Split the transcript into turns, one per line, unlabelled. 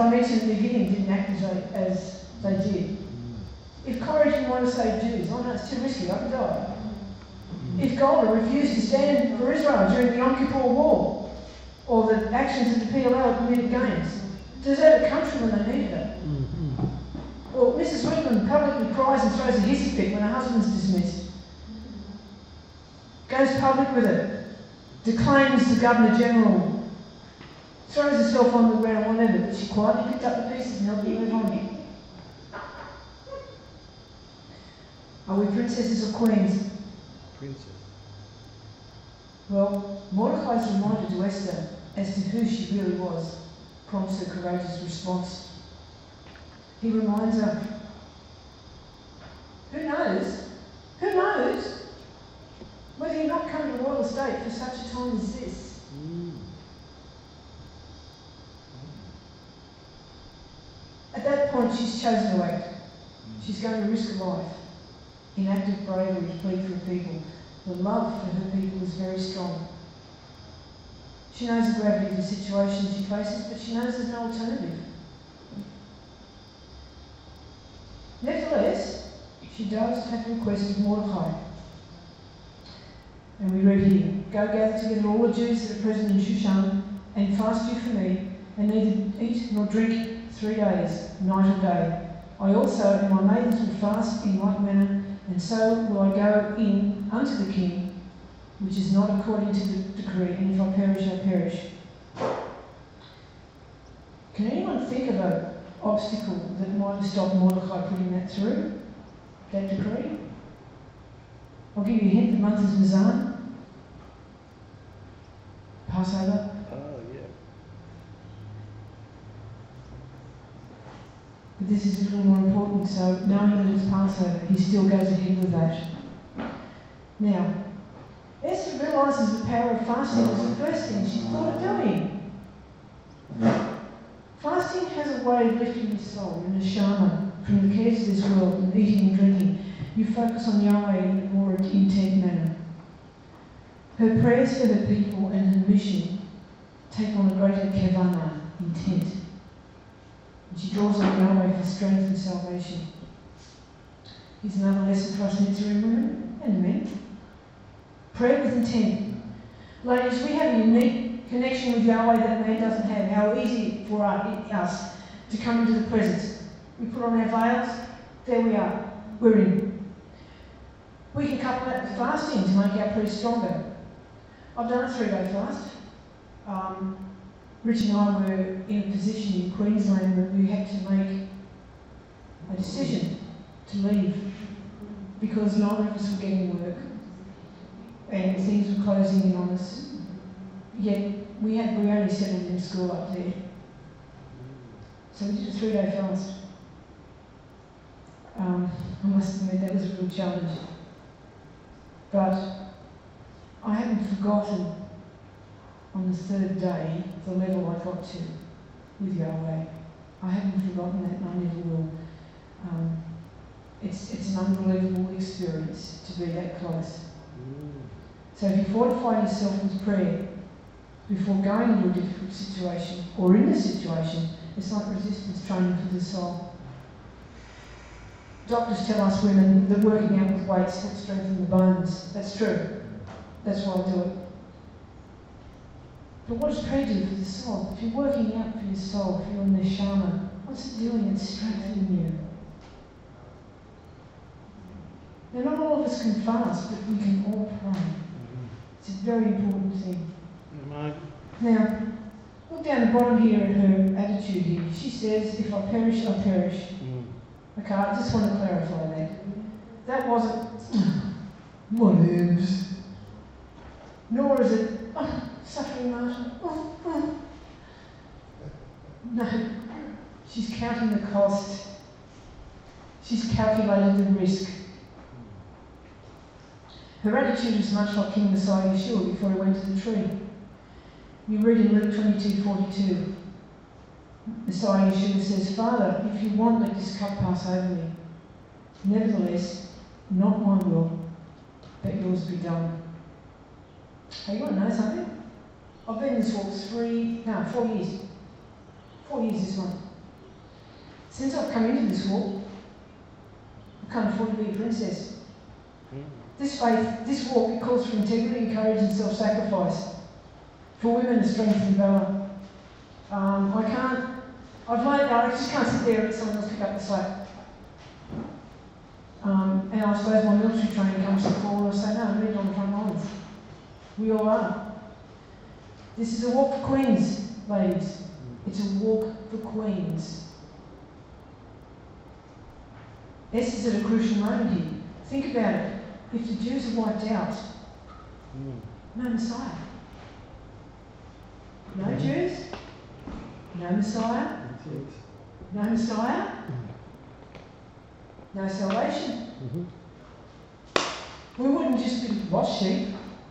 I mentioned at the beginning, didn't act as they did. If Corrie didn't want to save Jews, oh no, it's too risky, I can die. If Golda refused to stand for Israel during the Yom Kippur War, or the actions of the PLO at the Olympic Games, deserted a country when they needed it. Or Mrs. Whitman publicly cries and throws a hissy fit when her husband's dismissed. Goes public with it. Declaims the Governor General. Throws herself on the ground, whatever, but she quietly picked up the pieces and helped you move on. Are we princesses or queens?
Princess.
Well, Mordecai's reminder to Esther as to who she really was prompts her courageous response. He reminds her, who knows? Who knows? Whether you're not come to royal estate for such a time as this. At that point, she's chosen to act. She's going to risk her life in active bravery to plead for her people. The love for her people is very strong. She knows the gravity of the situation she faces, but she knows there's no alternative. Nevertheless, she does have a request of Mordecai. And we read here, go gather together all the Jews that are present in Shushan, and fast you for me, and neither eat nor drink 3 days, night and day. I also and my maidens will fast in like manner, and so will I go in unto the king, which is not according to the decree, and if I perish, I perish. Can anyone think of an obstacle that might have stopped Mordecai putting that through, that decree? I'll give you a hint, the month is Nisan. Passover.
Oh, yeah.
But this is a little more important, so knowing that it's Passover, he still goes ahead with that. Now, Esther realises the power of fasting was the first thing she thought of doing. Fasting has a way of lifting your soul in a neshama from the cares of this world and eating and drinking. You focus on Yahweh in a more intent manner. Her prayers for her people and her mission take on a greater kavana, intent. And she draws on Yahweh for strength and salvation. Here's another lesson for us Mitzvah women and men. Prayer with intent. Ladies, we have a unique connection with Yahweh that man doesn't have. How easy for us to come into the presence. We put on our veils, there we are, we're in. We can couple that with fasting to make our prayer stronger. I've done a 3-day fast. Rich and I were in a position in Queensland where we had to make a decision to leave because neither of us were getting work and things were closing in on us. Yet we only settled in school up there. So we did a 3-day fast. I must admit that was a real challenge. But I haven't forgotten on the 3rd day the level I got to with Yahweh. I haven't forgotten that and I never will. It's an unbelievable experience to be that close. So if you fortify yourself with prayer before going into a difficult situation or in a situation, it's like resistance training for the soul. Doctors tell us women that working out with weights helps strengthen the bones. That's true. That's why I do it. But what does prayer do for the soul? If you're working out for your soul, if you're in the neshama, what's it doing? It's strengthening you. Now, not all of us can fast, but we can all pray. It's a very important thing. Now, look down the bottom here at her attitude here. She says, if I perish, I perish. Okay, I just want to clarify that. That wasn't, whatevs. Nor is it, suffering martyr. No, she's counting the cost. She's calculated the risk. Her attitude is much like King Messiah Yeshua before he went to the tree. You read in Luke 22:42. Messiah Yeshua says, Father, if you want, let this cup pass over me. Nevertheless, not my will, but yours be done. Hey, you want to know something? I've been in this walk 4 years. 4 years this month. Since I've come into this walk, I can't afford to be a princess. This faith, this walk, it calls for integrity, courage and self-sacrifice. For women, the strength and valour. I just can't sit there and let someone else pick up the slack. And I suppose my military training comes to the fore, and I say, no, I'm ready on the front lines. We all are. This is a walk for queens, ladies. It's a walk for queens. Esther's at a crucial moment here. Think about it. If the Jews are wiped out, no Messiah. No Jews, no Messiah, no Messiah, no salvation. We wouldn't just be lost sheep.